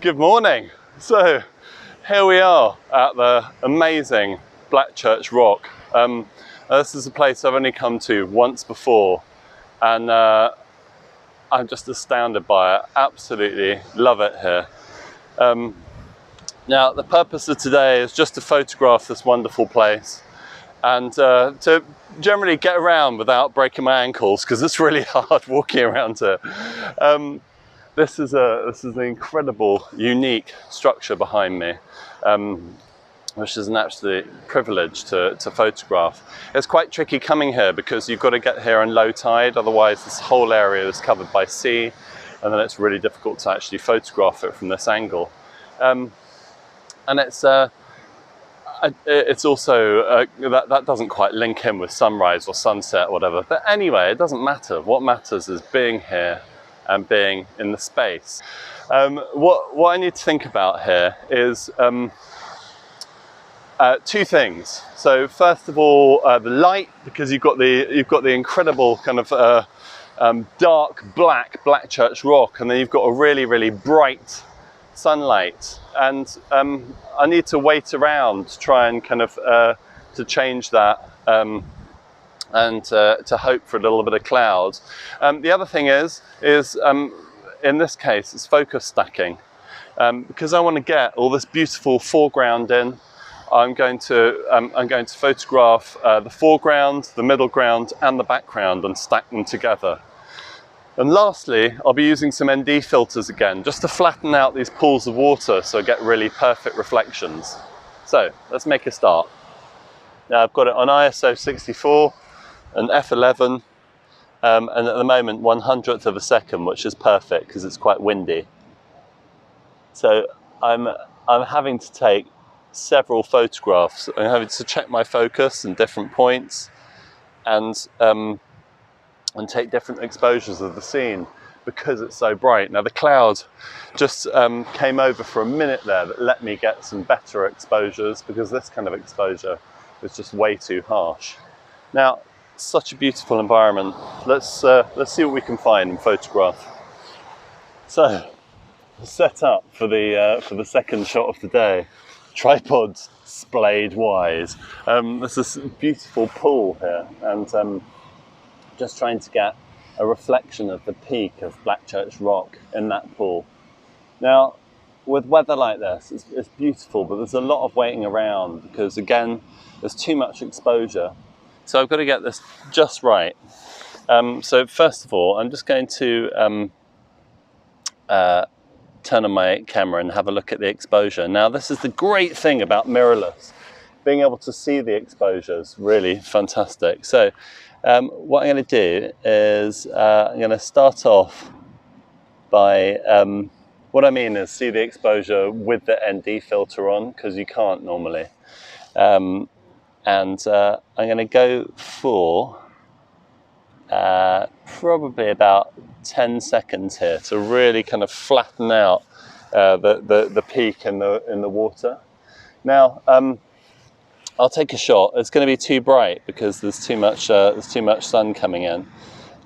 Good morning. So here we are at the amazing Blackchurch Rock. This is a place I've only come to once before, and I'm just astounded by it. Absolutely love it here. Now the purpose of today is just to photograph this wonderful place and to generally get around without breaking my ankles, because it's really hard walking around here. This is an incredible, unique structure behind me, which is an absolute privilege to photograph. It's quite tricky coming here because you've got to get here in low tide, otherwise this whole area is covered by sea, and then it's really difficult to actually photograph it from this angle. And it's also, that doesn't quite link in with sunrise or sunset or whatever, but anyway, it doesn't matter. What matters is being here and being in the space. What I need to think about here is two things. So first of all, the light, because you've got the incredible kind of dark black Blackchurch rock, and then you've got a really bright sunlight, and I need to wait around to try and kind of to change that. And to hope for a little bit of cloud. The other thing is in this case, it's focus stacking. Because I want to get all this beautiful foreground in, I'm going to photograph the foreground, the middle ground, and the background, and stack them together. And lastly, I'll be using some ND filters again, just to flatten out these pools of water so I get really perfect reflections. So let's make a start. Now I've got it on ISO 64. An f11, and at the moment 1/100th of a second, which is perfect because it's quite windy. So I'm having to take several photographs. I'm having to check my focus in different points, and take different exposures of the scene because it's so bright. Now the cloud just came over for a minute there that let me get some better exposures, because this kind of exposure was just way too harsh. Now, such a beautiful environment. Let's see what we can find and photograph. So, set up for the second shot of the day. Tripods splayed wise. There's this beautiful pool here, and just trying to get a reflection of the peak of Blackchurch Rock in that pool. Now, with weather like this, it's beautiful, but there's a lot of waiting around because, again, there's too much exposure. So I've got to get this just right. So first of all, I'm just going to turn on my camera and have a look at the exposure. Now this is the great thing about mirrorless. Being able to see the exposure is really fantastic. So what I'm going to do is I'm going to start off by, what I mean is see the exposure with the ND filter on, because you can't normally. And I'm going to go for probably about 10 seconds here to really kind of flatten out the peak in the water. Now I'll take a shot. It's going to be too bright because there's too much sun coming in.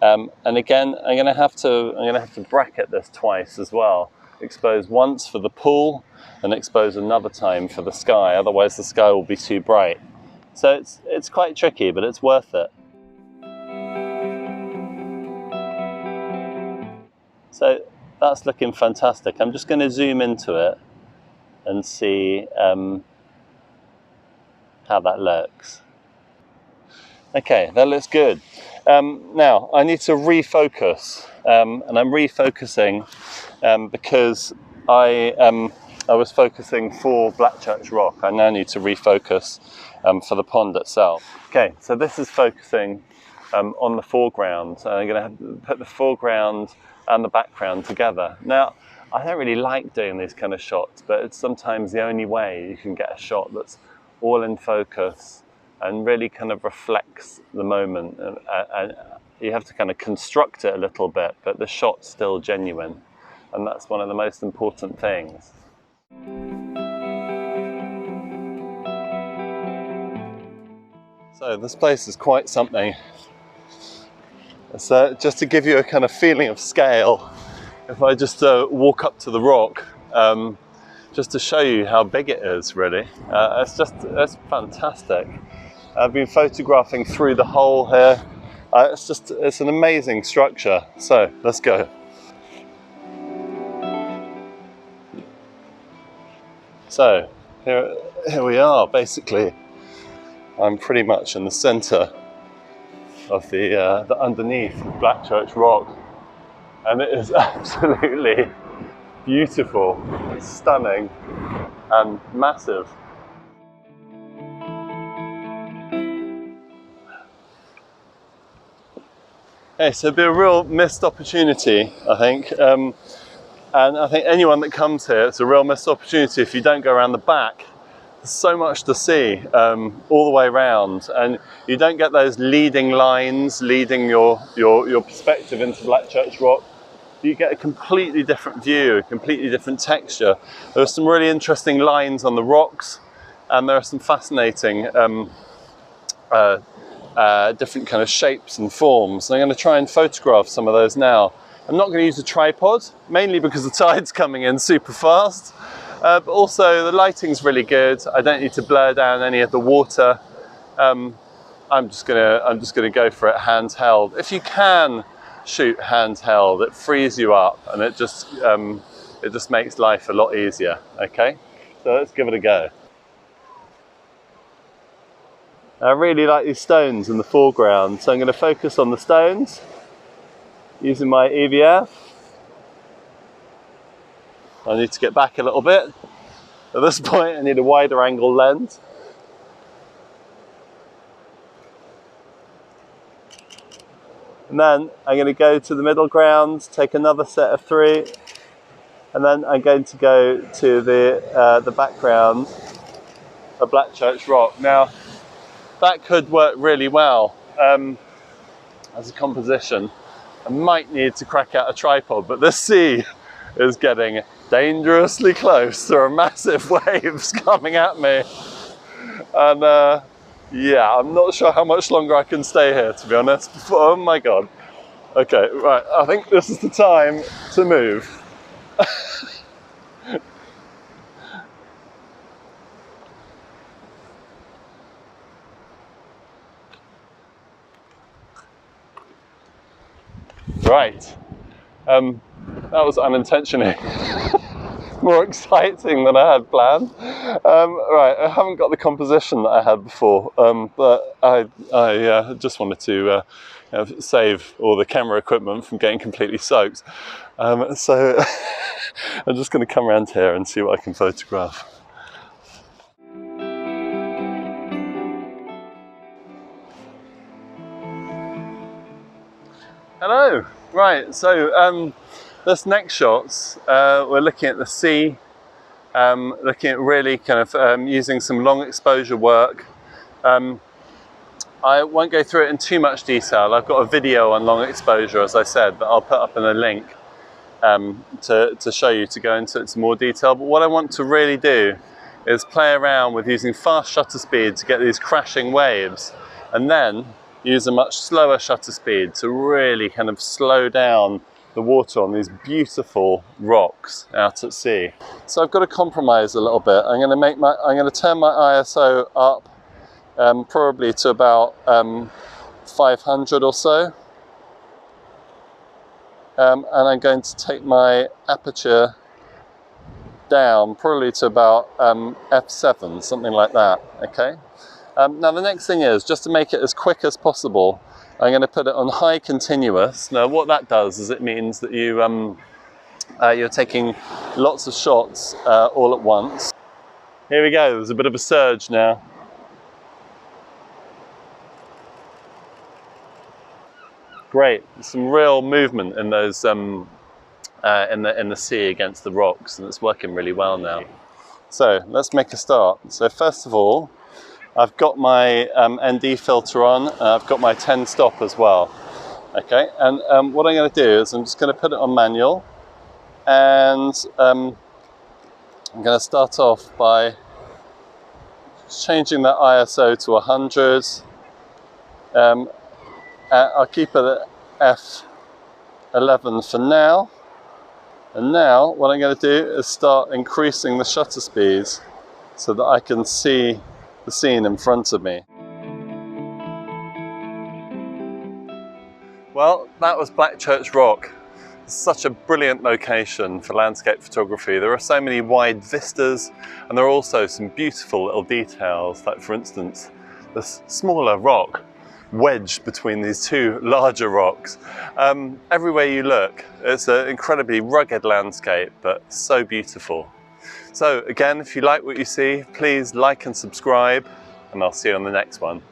And again, I'm going to have to bracket this twice as well. Expose once for the pool and expose another time for the sky. Otherwise, the sky will be too bright. So it's quite tricky, but it's worth it. So that's looking fantastic. I'm just going to zoom into it and see how that looks. Okay, that looks good. Now I need to refocus, and I'm refocusing because I was focusing for Blackchurch Rock. I now need to refocus for the pond itself. Okay, so this is focusing on the foreground. So I'm going to have to put the foreground and the background together. Now, I don't really like doing these kind of shots, but it's sometimes the only way you can get a shot that's all in focus and really kind of reflects the moment. And you have to kind of construct it a little bit, but the shot's still genuine. And that's one of the most important things. So this place is quite something. So just to give you a kind of feeling of scale, if I just walk up to the rock, just to show you how big it is, really. It's fantastic. I've been photographing through the hole here. It's an amazing structure. So let's go. So here we are. Basically, I'm pretty much in the centre of the underneath of Blackchurch Rock, and it is absolutely beautiful, stunning, and massive. Okay, so it'd be a real missed opportunity, I think. And I think anyone that comes here, it's a real missed opportunity if you don't go around the back. There's so much to see all the way around, and you don't get those leading lines leading your perspective into Blackchurch Rock. You get a completely different view, a completely different texture. There are some really interesting lines on the rocks, and there are some fascinating different kind of shapes and forms. And I'm going to try and photograph some of those now. I'm not going to use a tripod, mainly because the tide's coming in super fast, but also the lighting's really good. I don't need to blur down any of the water. I'm just going to go for it handheld. If you can shoot handheld, it frees you up, and it just makes life a lot easier. Okay, so let's give it a go. I really like these stones in the foreground, so I'm going to focus on the stones using my EVF. I need to get back a little bit. At this point I need a wider angle lens. And then I'm going to go to the middle ground, take another set of 3, and then I'm going to go to the background of Blackchurch Rock. Now, that could work really well as a composition. I might need to crack out a tripod, but the sea is getting dangerously close. There are massive waves coming at me, and yeah, I'm not sure how much longer I can stay here, to be honest. Oh my god. Okay, right, I think this is the time to move. Right, that was unintentionally more exciting than I had planned. Right, I haven't got the composition that I had before, but I just wanted to save all the camera equipment from getting completely soaked. So I'm just going to come around here and see what I can photograph. Hello. Right, so this next shot, we're looking at the sea, looking at really kind of using some long exposure work. I won't go through it in too much detail. I've got a video on long exposure, as I said, that I'll put up in a link to show you, to go into it in more detail. But what I want to really do is play around with using fast shutter speed to get these crashing waves, and then use a much slower shutter speed to really kind of slow down the water on these beautiful rocks out at sea. So I've got to compromise a little bit. I'm going to turn my ISO up probably to about 500 or so, and I'm going to take my aperture down probably to about f7, something like that. Okay. Now the next thing is, just to make it as quick as possible, I'm going to put it on high continuous. Now what that does is it means that you're taking lots of shots all at once. Here we go, there's a bit of a surge now. Great, some real movement in those in the sea against the rocks, and it's working really well now. So let's make a start. So first of all, I've got my ND filter on, and I've got my 10 stop as well. Okay, and what I'm going to do is I'm just going to put it on manual, and I'm going to start off by changing that ISO to 100. I'll keep it at f11 for now, And now what I'm going to do is start increasing the shutter speeds so that I can see the scene in front of me. Well, that was Blackchurch Rock. It's such a brilliant location for landscape photography. There are so many wide vistas, and there are also some beautiful little details, like for instance, this smaller rock wedged between these two larger rocks. Everywhere you look, it's an incredibly rugged landscape, but so beautiful. So again, if you like what you see, please like and subscribe, and I'll see you on the next one.